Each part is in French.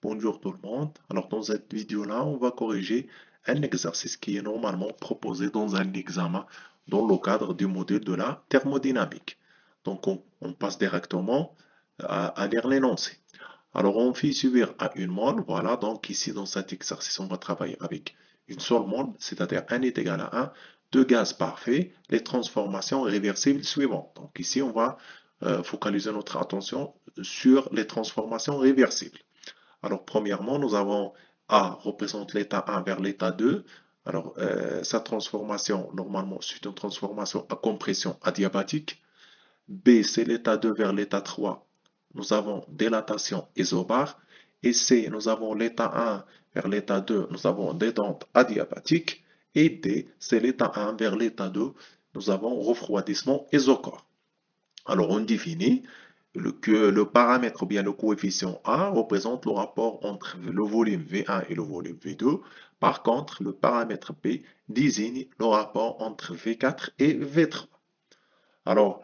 Bonjour tout le monde. Alors dans cette vidéo-là, on va corriger un exercice qui est normalement proposé dans un examen dans le cadre du module de la thermodynamique. Donc on passe directement à lire l'énoncé. Alors on fait subir à une mole. Voilà, donc ici dans cet exercice, on va travailler avec une seule mole, c'est-à-dire 1 est égal à 1, de gaz parfait, les transformations réversibles suivantes. Donc ici, on va focaliser notre attention sur les transformations réversibles. Alors, premièrement, nous avons A représente l'état 1 vers l'état 2. Alors, sa transformation, normalement, c'est une transformation à compression adiabatique. B, c'est l'état 2 vers l'état 3. Nous avons dilatation isobare. Et C, nous avons l'état 1 vers l'état 2. Nous avons détente adiabatique. Et D, c'est l'état 1 vers l'état 2. Nous avons refroidissement isochore. Alors, on définit que le paramètre ou bien le coefficient A représente le rapport entre le volume V1 et le volume V2. Par contre, le paramètre B désigne le rapport entre V4 et V3. Alors,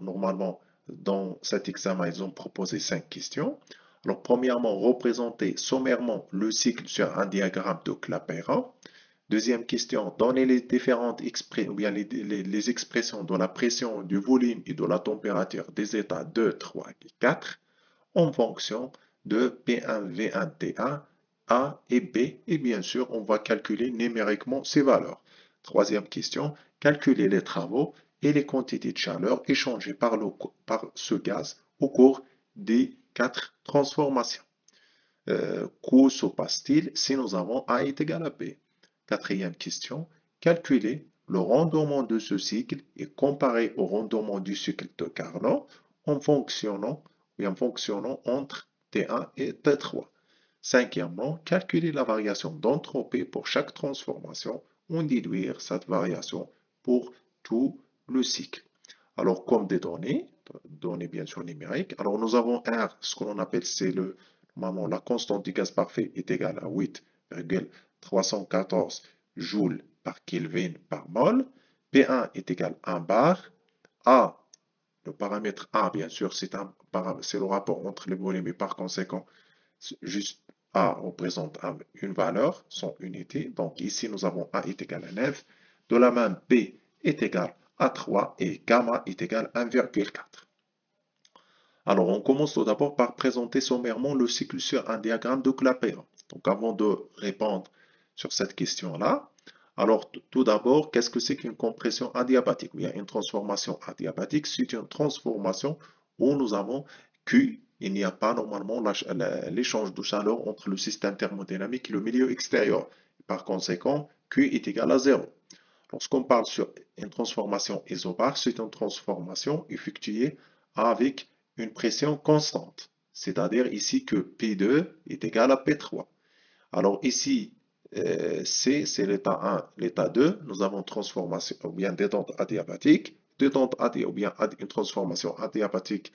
normalement, dans cet examen, ils ont proposé 5 questions. Alors, premièrement, représenter sommairement le cycle sur un diagramme de Clapeyron. Deuxième question, donner les différentes expressions, ou bien les expressions de la pression, du volume et de la température des états 2, 3 et 4 en fonction de P1, V1, T1, A et B. Et bien sûr, on va calculer numériquement ces valeurs. Troisième question, calculer les travaux et les quantités de chaleur échangées par ce gaz au cours des 4 transformations. Que se passe-t-il si nous avons A est égal à B? Quatrième question, calculer le rendement de ce cycle et comparer au rendement du cycle de Carnot en fonctionnant entre T1 et T3. Cinquièmement, calculer la variation d'entropie pour chaque transformation ou déduire cette variation pour tout le cycle. Alors, comme des données bien sûr numériques, alors nous avons R, ce que l'on appelle, c'est la constante du gaz parfait est égale à 8,314 joules par Kelvin par mol. P1 est égal à 1 bar. A, le paramètre A, bien sûr, c'est le rapport entre les volumes et par conséquent, juste A représente une valeur, son unité. Donc ici, nous avons A est égal à 9. De la même, B est égal à 3 et gamma est égal à 1,4. Alors, on commence tout d'abord par présenter sommairement le cycle sur un diagramme de Clapeyron. Donc, avant de répondre sur cette question-là, alors tout d'abord, qu'est-ce que c'est qu'une compression adiabatique? Ou bien une transformation adiabatique, c'est une transformation où nous avons Q, il n'y a pas normalement l'échange de chaleur entre le système thermodynamique et le milieu extérieur. Par conséquent, Q est égal à 0. Lorsqu'on parle sur une transformation isobare, c'est une transformation effectuée avec une pression constante. C'est-à-dire ici que P2 est égal à P3. Alors ici, C, c'est l'état 1, l'état 2. Nous avons transformation ou bien détente adiabatique. Ou bien une transformation adiabatique,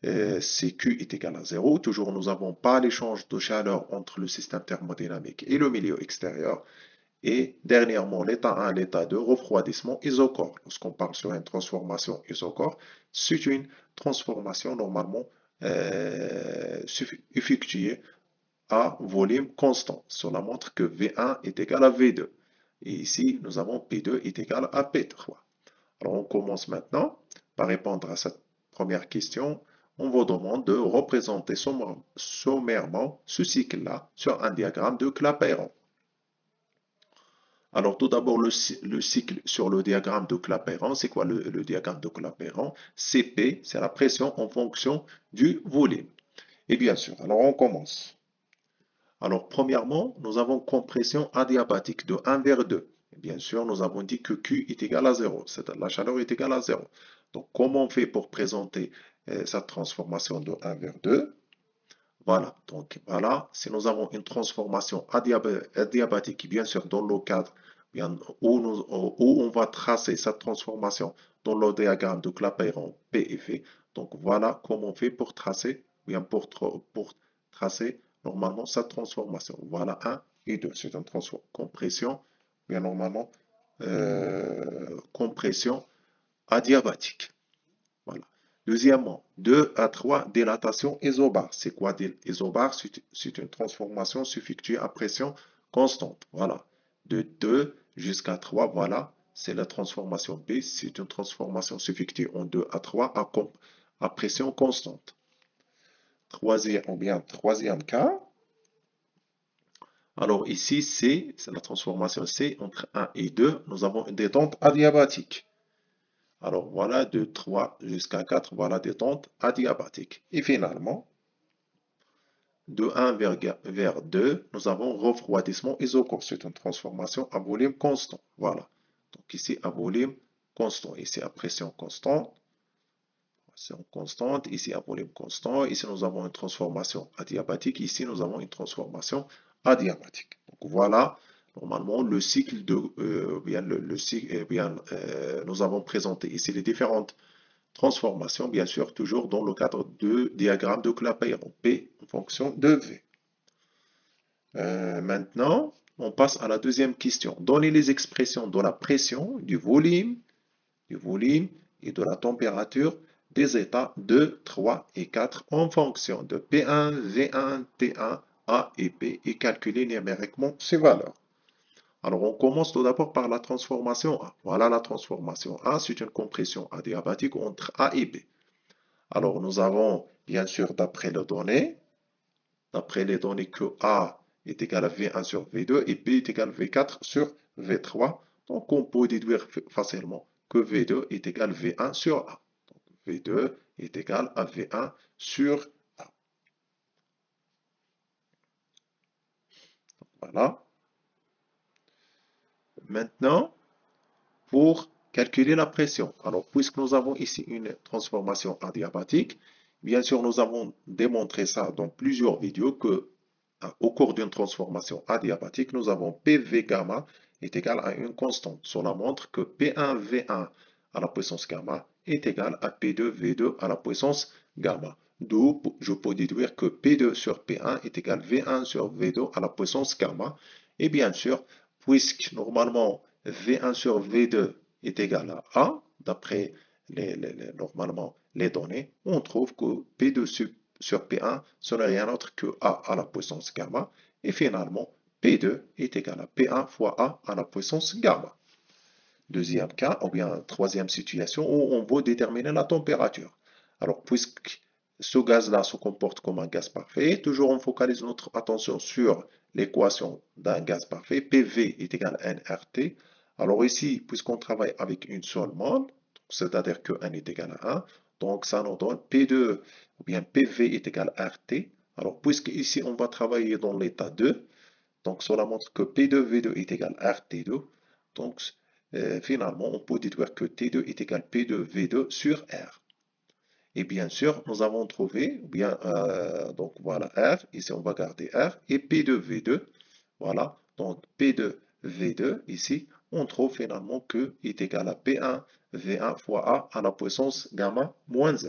c'est Q est égal à 0. Toujours, nous n'avons pas l'échange de chaleur entre le système thermodynamique et le milieu extérieur. Et dernièrement, l'état 1, l'état 2, refroidissement isochore. Lorsqu'on parle sur une transformation isochore, c'est une transformation normalement effectuée à volume constant. Cela montre que V1 est égal à V2. Et ici, nous avons P2 est égal à P3. Alors, on commence maintenant par répondre à cette première question. On vous demande de représenter sommairement ce cycle-là sur un diagramme de Clapeyron. Alors, tout d'abord, le cycle sur le diagramme de Clapeyron. C'est quoi le diagramme de Clapeyron? Cp, c'est la pression en fonction du volume. Et bien sûr, alors on commence. Alors, premièrement, nous avons compression adiabatique de 1 vers 2. Et bien sûr, nous avons dit que Q est égal à 0, c'est-à-dire la chaleur est égale à 0. Donc, comment on fait pour présenter cette transformation de 1 vers 2? Voilà, donc voilà, si nous avons une transformation adiabatique, bien sûr, dans le cadre où on va tracer cette transformation dans le diagramme de Clapeyron P et V. Donc voilà comment on fait pour tracer, bien pour tracer normalement cette transformation. Voilà 1 et 2, c'est une compression, bien normalement, compression adiabatique. Voilà. Deuxièmement, 2 à 3 dilatation isobare. C'est quoi isobare? C'est une transformation suffectuée à pression constante. Voilà. De 2 jusqu'à 3, voilà. C'est la transformation B. C'est une transformation suffectuée en 2 à 3 à pression constante. Troisième cas. Alors ici, c'est la transformation C entre 1 et 2. Nous avons une détente adiabatique. Alors voilà, de 3 jusqu'à 4, voilà détente adiabatique. Et finalement, de 1 vers 2, nous avons refroidissement isochore. C'est une transformation à volume constant. Voilà. Donc ici, à volume constant. Ici, à pression constante. Pression constante. Ici, à volume constant. Ici, nous avons une transformation adiabatique. Ici, nous avons une transformation adiabatique. Donc voilà. Normalement, le cycle de, nous avons présenté ici les différentes transformations, bien sûr, toujours dans le cadre de diagramme de Clapeyron, P en fonction de V. Maintenant, on passe à la deuxième question. Donnez les expressions de la pression, du volume et de la température des états 2, 3 et 4 en fonction de P1, V1, T1, A et P et calculer numériquement ces valeurs. Alors, on commence tout d'abord par la transformation A. Voilà la transformation A, c'est une compression adiabatique entre A et B. Alors, nous avons, bien sûr, d'après les données que A est égal à V1 sur V2 et B est égal à V4 sur V3. Donc, on peut déduire facilement que V2 est égal à V1 sur A. Donc, V2 est égal à V1 sur A. Voilà. Maintenant, pour calculer la pression. Alors, puisque nous avons ici une transformation adiabatique, bien sûr, nous avons démontré ça dans plusieurs vidéos que au cours d'une transformation adiabatique, nous avons PV gamma est égal à une constante. Cela montre que P1V1 à la puissance gamma est égal à P2V2 à la puissance gamma. D'où je peux déduire que P2 sur P1 est égal à V1 sur V2 à la puissance gamma. Et bien sûr, puisque normalement V1 sur V2 est égal à A, d'après normalement les données, on trouve que P2 sur P1, ce n'est rien d'autre que A à la puissance gamma. Et finalement, P2 est égal à P1 fois A à la puissance gamma. Deuxième cas, ou bien troisième situation où on veut déterminer la température. Alors, puisque ce gaz-là se comporte comme un gaz parfait, toujours on focalise notre attention sur l'équation d'un gaz parfait. PV est égal à nRT. Alors ici, puisqu'on travaille avec une seule mole, c'est-à-dire que n est égal à 1, donc ça nous donne P2 ou bien PV est égal à RT. Alors, puisque ici on va travailler dans l'état 2, donc cela montre que P2V2 est égal à RT2. Donc, finalement, on peut déduire que T2 est égal à P2V2 sur R. Et bien sûr, nous avons trouvé, bien, donc voilà R, ici on va garder R, et P2V2, voilà, donc P2V2, ici, on trouve finalement que est égal à P1V1 fois A à la puissance gamma moins 1.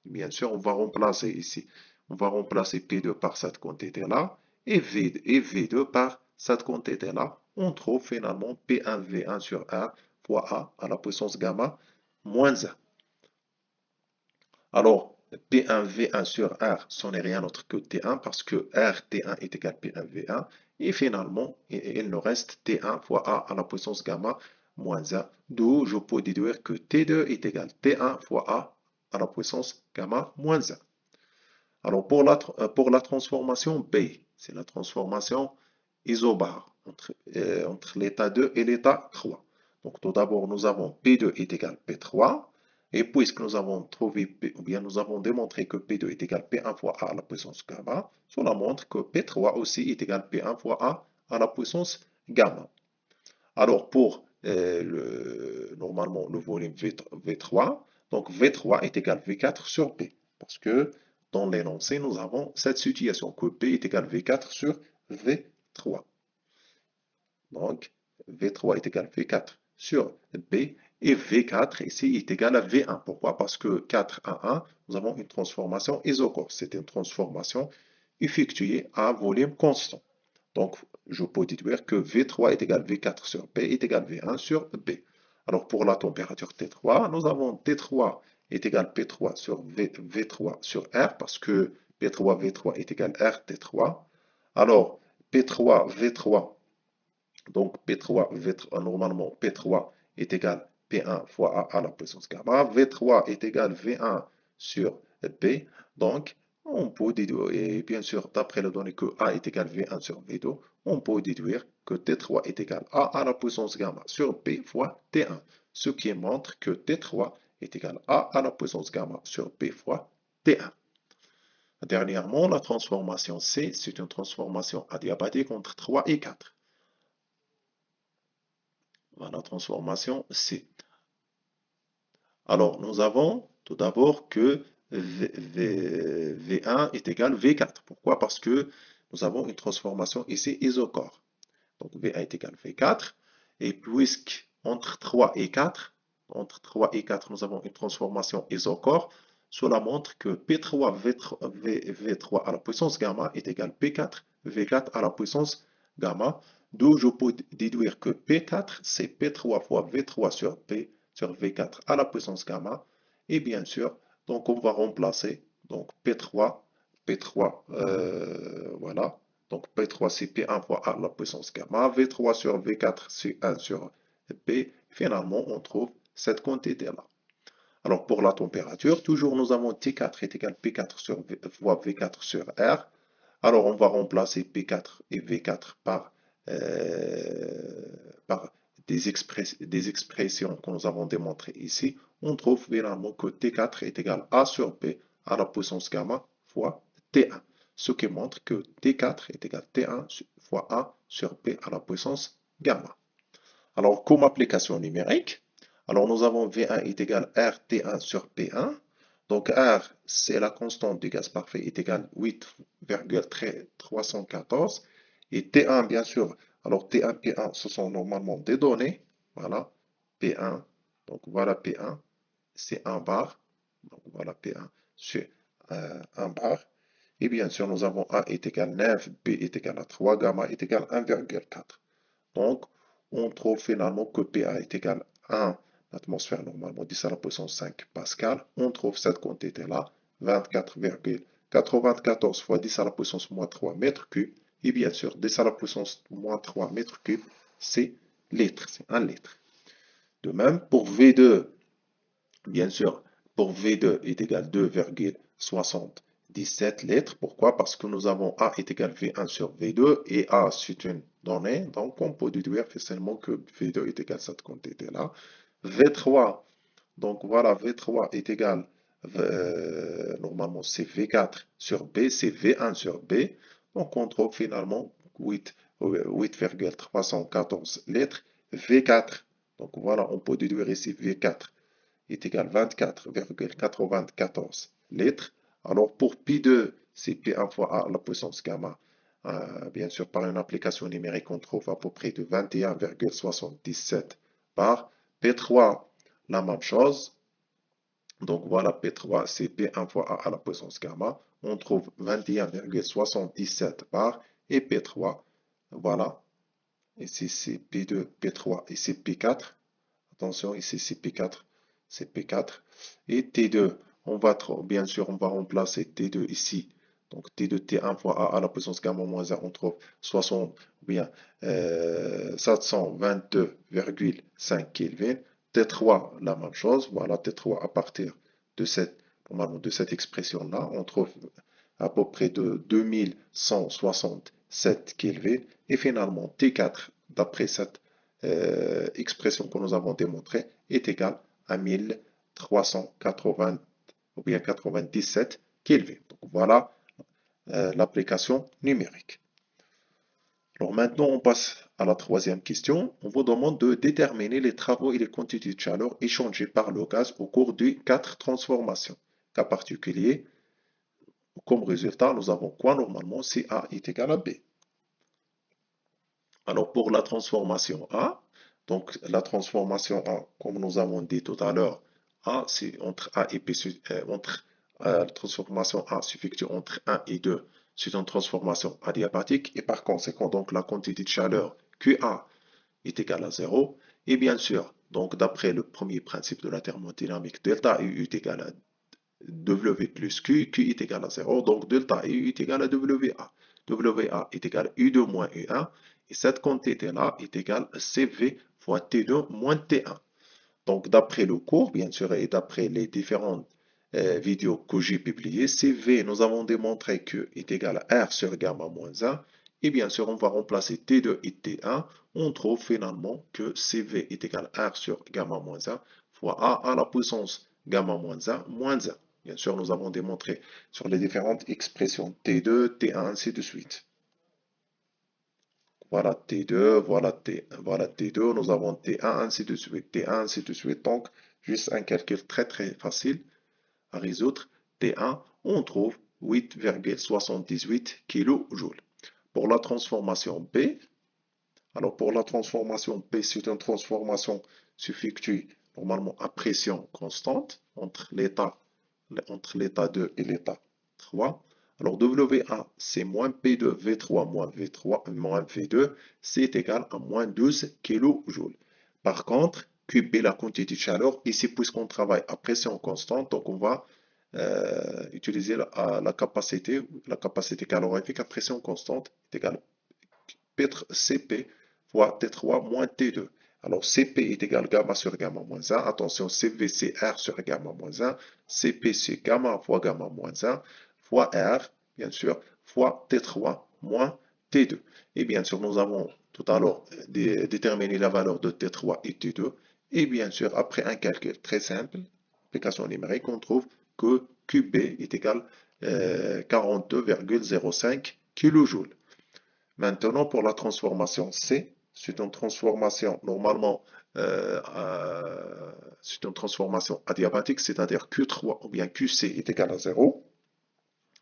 Bien sûr, on va remplacer ici, on va remplacer P2 par cette quantité-là, et V2 par cette quantité-là. On trouve finalement P1V1 sur R fois A à la puissance gamma moins 1. Alors, P1V1 sur R, ce n'est rien d'autre que T1 parce que RT1 est égal à P1V1. Et finalement, il nous reste T1 fois A à la puissance gamma moins 1. D'où je peux déduire que T2 est égal à T1 fois A à la puissance gamma moins 1. Alors, pour la transformation B, c'est la transformation isobare entre l'état 2 et l'état 3. Donc, tout d'abord, nous avons P2 est égal à P3. Et puisque nous avons trouvé, ou bien nous avons démontré que P2 est égal à P1 fois A à la puissance gamma, cela montre que P3 aussi est égal à P1 fois A à la puissance gamma. Alors, pour normalement le volume V3, donc V3 est égal à V4 sur P. Parce que dans l'énoncé, nous avons cette situation que P est égal à V4 sur V3. Donc, V3 est égal à V4 sur B et V4 ici est égal à V1. Pourquoi? Parce que 4 à 1, nous avons une transformation isochore. C'est une transformation effectuée à volume constant. Donc, je peux déduire que V3 est égal à V4 sur B est égal à V1 sur B. Alors, pour la température T3, nous avons T3 est égal P3 sur V3 sur R, parce que P3 V3 est égal R T3. Alors, P3 V3, donc P3 V3, normalement P3 est égal P1 fois A à la puissance gamma. V3 est égal V1 sur B. Donc, on peut déduire, et bien sûr, d'après la donnée que A est égal V1 sur V2, on peut déduire que T3 est égal A à la puissance gamma sur B fois T1, ce qui montre que T3 est égal A à la puissance gamma sur B fois T1. Dernièrement, la transformation C, c'est une transformation adiabatique entre 3 et 4. Voilà, transformation C. Alors, nous avons tout d'abord que V1 est égal V4. Pourquoi? Parce que nous avons une transformation ici isochore. Donc, V1 est égal V4. Et puisqu'entre 3 et 4, nous avons une transformation isochore, cela montre que P3 V3 à la puissance gamma est égal P4 V4 à la puissance gamma. D'où je peux déduire que P4, c'est P3 fois V3 sur P sur V4 à la puissance gamma. Et bien sûr, donc on va remplacer donc P3, voilà. Donc P3 c'est P1 fois A à la puissance gamma. V3 sur V4 c'est 1 sur P. Finalement, on trouve cette quantité-là. Alors pour la température, toujours nous avons T4 est égal P4 sur fois V4 sur R. Alors on va remplacer P4 et V4 par des expressions que nous avons démontrées ici. On trouve finalement que T4 est égal A sur P à la puissance gamma fois T1. Ce qui montre que T4 est égal T1 fois A sur P à la puissance gamma. Alors comme application numérique, alors nous avons V1 est égal RT1 sur P1. Donc R, c'est la constante du gaz parfait, est égale 8,314. Et T1, bien sûr, alors T1, P1, ce sont normalement des données. Voilà, P1, donc voilà P1, c'est 1 bar. Donc voilà P1, c'est 1 bar. Et bien sûr, nous avons A est égal 9, B est égal à 3, gamma est égal à 1,4. Donc, on trouve finalement que PA est égal à 1 atmosphère normalement 10 à la puissance 5 pascal. On trouve cette quantité-là, 24,94 fois 10 à la puissance moins 3 mètres cubes. Et bien sûr, 10 à la puissance moins 3 mètres cubes, c'est litre, c'est 1 litre. De même, pour V2, bien sûr, pour V2 est égal 2,77 litres. Pourquoi? Parce que nous avons A est égal V1 sur V2 et A c'est une donnée. Donc on peut déduire facilement que V2 est égal à cette quantité-là. V3, donc voilà, V3 est égal, normalement c'est V4 sur B, c'est V1 sur B. Donc on trouve finalement 8,314 litres. V4, donc voilà, on peut déduire ici V4 est égal à 24,94 litres. Alors pour Pi2, c'est P1 fois A à la puissance gamma. Bien sûr, par une application numérique, on trouve à peu près de 21,77 bar. P3, la même chose. Donc voilà, P3, c'est P1 fois A à la puissance gamma. On trouve 21,77 bar. Et P3, voilà. Ici, c'est P2, P3, ici P4. Attention, ici, c'est P4. C'est P4. Et T2, bien sûr, on va remplacer T2 ici. Donc T2, T1 fois A à la puissance gamma moins 1, on trouve 722,5 Kelvin. T3, la même chose. Voilà, T3 à partir de cette expression-là, on trouve à peu près de 2167 Kelvin. Et finalement, T4, d'après cette expression que nous avons démontrée, est égale à 1380 ou bien 97 Kelvin. Donc voilà l'application numérique. Alors maintenant, on passe à la troisième question. On vous demande de déterminer les travaux et les quantités de chaleur échangées par le gaz au cours de 4 transformations. Cas particulier, comme résultat, nous avons quoi normalement? Si A est égal à B. Alors pour la transformation A, donc la transformation A, comme nous avons dit tout à l'heure, A, c'est entre A et B, la transformation A s'effectue entre 1 et 2. C'est une transformation adiabatique et par conséquent, donc la quantité de chaleur QA est égale à 0. Et bien sûr, Donc, d'après le premier principe de la thermodynamique, delta U est égal à W plus Q, Q est égal à 0, donc delta U est égal à WA. WA est égal à U2 moins U1, et cette quantité-là est égale à CV fois T2 moins T1. Donc, d'après le cours, bien sûr, et d'après les différentes vidéos que j'ai publiées, CV, nous avons démontré que est égal à R sur gamma moins 1. Et bien sûr, on va remplacer T2 et T1. On trouve finalement que CV est égal à R sur gamma moins 1 fois A à la puissance gamma moins 1 moins 1. Bien sûr, nous avons démontré sur les différentes expressions T2, T1, ainsi de suite. Voilà T2, voilà T2, nous avons T1, ainsi de suite, T1, ainsi de suite. Donc, juste un calcul très facile à résoudre. T1, on trouve 8,78 kJ. Pour la transformation P, alors pour la transformation P, c'est une transformation s'effectue normalement à pression constante entre l'état 2 et l'état 3. Alors WA, c'est moins P2 V3 moins V3 moins V2, c'est égal à moins 12 kJ. Par contre, QB, la quantité de chaleur, ici, puisqu'on travaille à pression constante, donc on va utiliser la capacité calorifique à pression constante est égale à CP fois T3 moins T2. Alors CP est égal à gamma sur gamma moins 1. Attention, CV c'est R sur gamma moins 1. CP c'est gamma fois gamma moins 1 fois R, bien sûr, fois T3 moins T2. Et bien sûr, nous avons tout à l'heure déterminé la valeur de T3 et T2. Et bien sûr, après un calcul très simple, application numérique, on trouve que QB est égal à 42,05 kJ. Maintenant, pour la transformation C, c'est une transformation normalement, c'est une transformation adiabatique, c'est-à-dire Q3 ou bien QC est égal à 0.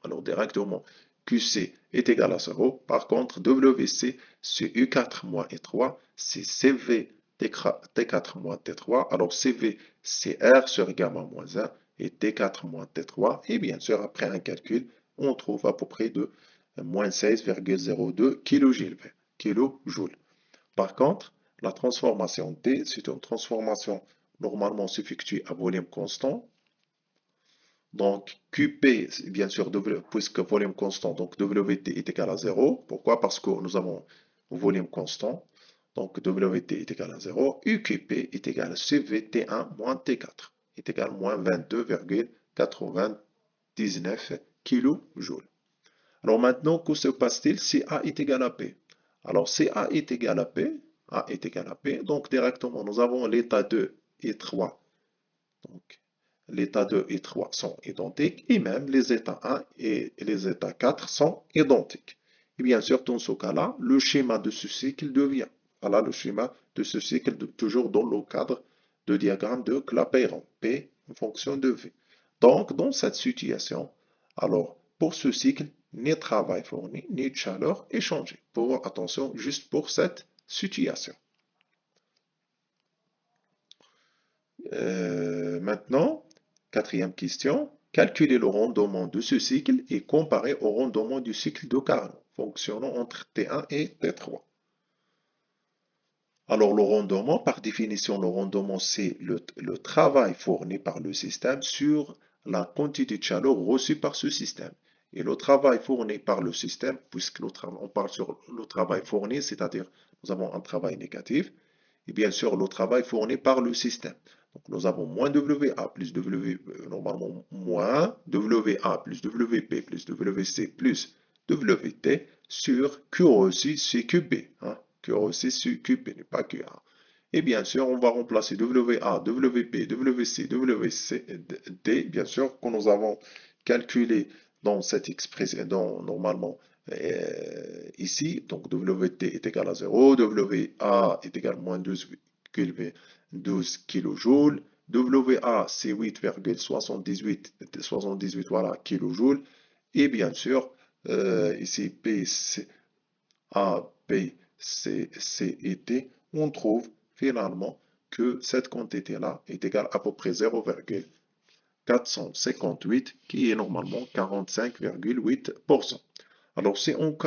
Alors directement, QC est égal à 0. Par contre, WC, c'est U4 moins E3, c'est CV T4 moins T3. Alors CV, c'est R sur gamma moins 1 et T4 moins T3. Et bien sûr, après un calcul, on trouve à peu près de moins 16,02 kJ. Par contre, la transformation T, c'est une transformation normalement s'effectue à volume constant. Donc, QP, bien sûr, puisque volume constant, donc WT est égal à 0. Pourquoi? Parce que nous avons volume constant. Donc, WT est égal à 0. UQP est égal à CVT1 moins T4 est égal à moins 22,99 kJ. Alors maintenant, que se passe-t-il si A est égal à P? Alors, si A est égal à P, A est égal à P, donc directement, nous avons l'état 2 et 3. Donc, l'état 2 et 3 sont identiques, et même les états 1 et les états 4 sont identiques. Et bien sûr, dans ce cas-là, le schéma de ce cycle devient, voilà le schéma de ce cycle, toujours dans le cadre de diagramme de Clapeyron, P en fonction de V. Donc, dans cette situation, alors, pour ce cycle, ni travail fourni, ni chaleur échangée. Attention, juste pour cette situation. Maintenant, quatrième question, calculer le rendement de ce cycle et comparer au rendement du cycle de Carnot, fonctionnant entre T1 et T3. Alors, le rendement, par définition, le rendement, c'est le travail fourni par le système sur la quantité de chaleur reçue par ce système. Et le travail fourni par le système, puisque on parle sur le travail fourni, c'est-à-dire nous avons un travail négatif, et bien sûr le travail fourni par le système. Donc nous avons moins WA plus W, normalement moins WA plus WP plus WC plus WT sur Q aussi c'est QB. Hein. Q aussi sur QB n'est pas QA. Et bien sûr, on va remplacer WA, WP, WC, WCD, bien sûr, que nous avons calculé dans cette expression, normalement, ici, donc WT est égal à 0, WA est égal à moins 12 kJ, WA c'est 8,78 voilà, kJ, et bien sûr, ici P, C, A, B, C, C et D, on trouve finalement que cette quantité-là est égale à peu près 0,458 qui est normalement 45,8%. Alors si on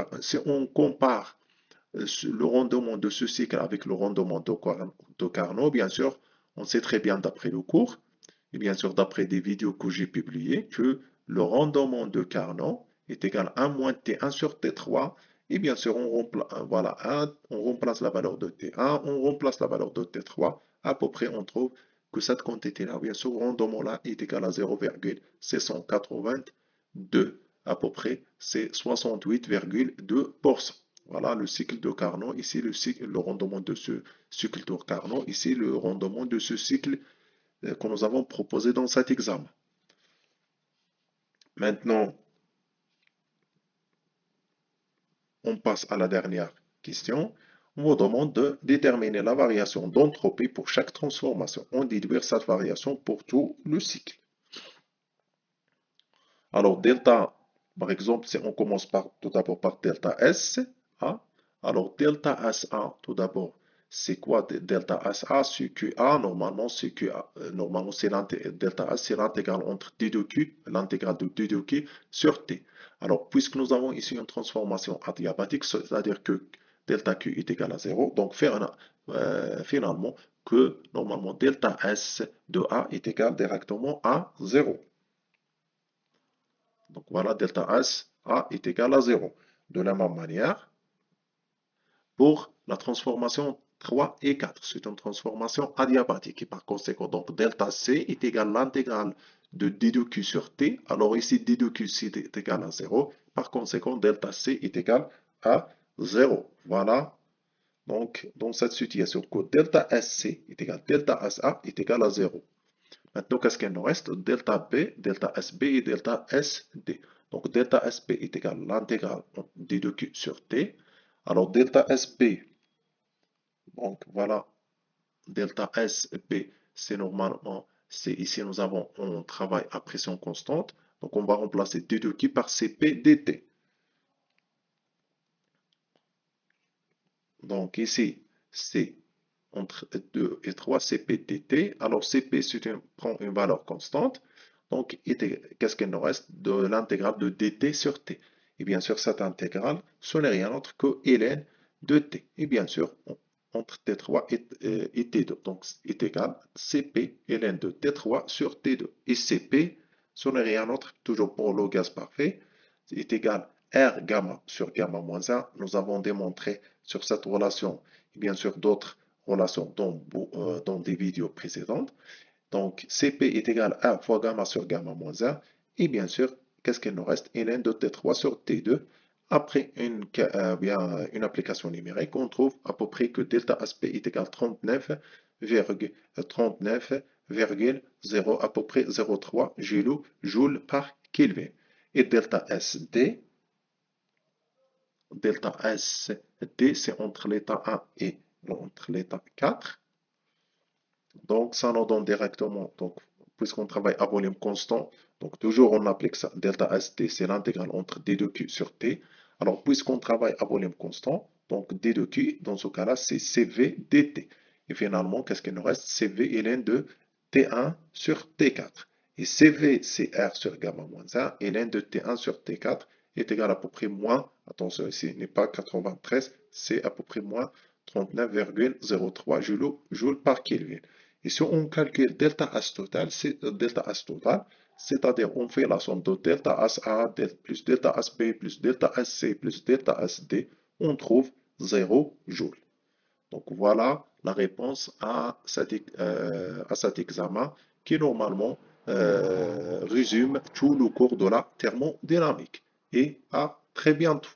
compare le rendement de ce cycle avec le rendement de Carnot, bien sûr, on sait très bien d'après le cours, et bien sûr d'après des vidéos que j'ai publiées, que le rendement de Carnot est égal à 1 moins T1 sur T3. Et bien sûr, on remplace la valeur de T1, on remplace la valeur de T3. À peu près, on trouve que cette quantité-là, bien sûr, rendement-là est égal à 0,682. À peu près, c'est 68,2%. Voilà le cycle de Carnot. Ici, le rendement de ce cycle de Carnot. Ici, le rendement de ce cycle que nous avons proposé dans cet examen. Maintenant, on passe à la dernière question. On vous demande de déterminer la variation d'entropie pour chaque transformation. On déduire cette variation pour tout le cycle. Alors, delta, par exemple, si on commence tout d'abord par delta S, A. Alors, delta SA, tout d'abord, c'est quoi delta SA? CQA, normalement, CQA, normalement, c'est delta S, c'est l'intégrale entre D de Q, l'intégrale de D de Q sur T. Alors, puisque nous avons ici une transformation adiabatique, c'est-à-dire que delta Q est égal à 0, donc finalement, que normalement delta S de A est égal directement à 0. Donc voilà, delta S A est égal à 0. De la même manière, pour la transformation 3 et 4, c'est une transformation adiabatique. Et par conséquent, donc delta C est égal à l'intégrale de D de Q sur T. Alors ici, D de Q est égal à 0. Par conséquent, delta C est égal à 0. Voilà. Donc, dans cette situation, que delta SC est égal à delta SA est égal à 0. Maintenant, qu'est-ce qu'il nous reste? Delta B, delta SB et delta SD. Donc, delta SB est égal à l'intégrale D de Q sur T. Alors, delta SB, donc voilà, delta SB, c'est normalement, c'est ici nous avons, on travaille à pression constante. Donc, on va remplacer D de Q par CP dt. Donc, ici, c'est entre 2 et 3 CP dt. Alors, CP prend une valeur constante. Donc, qu'est-ce qu'il nous reste? De l'intégrale de dt sur t. Et bien sûr, cette intégrale, ce n'est rien d'autre que ln de t. Et bien sûr, entre t3 et t2. Donc, est égal cp ln de t3 sur t2. Et cp, ce n'est rien d'autre, toujours pour le gaz parfait, est égal R gamma sur gamma moins 1. Nous avons démontré sur cette relation, et bien sûr d'autres relations dans des vidéos précédentes. Donc, Cp est égal à 1 fois gamma sur gamma moins 1. Et bien sûr, qu'est-ce qu'il nous reste? ln de T3 sur T2. Après une application numérique, on trouve à peu près que delta aspect est égal à 39,0 à peu près 0,3 joules par Kelvin. Et delta SD, c'est entre l'état 1 et entre l'état 4. Donc, ça nous donne directement, donc, puisqu'on travaille à volume constant, donc toujours on applique ça. Delta ST, c'est l'intégrale entre D de Q sur T. Alors, puisqu'on travaille à volume constant, donc D de Q, dans ce cas-là, c'est CV dt. Et finalement, qu'est-ce qu'il nous reste? CV ln de T1 sur T4. Et CV, c'est R sur gamma moins 1, et ln de T1 sur T4 est égal à peu près moins, attention ici, n'est pas 93, c'est à peu près moins 39,03 joules par Kelvin. Et si on calcule delta H total, c'est-à-dire on fait la somme de delta HA plus delta HB plus delta HC plus delta HD, on trouve 0 joule. Donc voilà la réponse à cet examen qui normalement résume tout le cours de la thermodynamique. Et à très bientôt.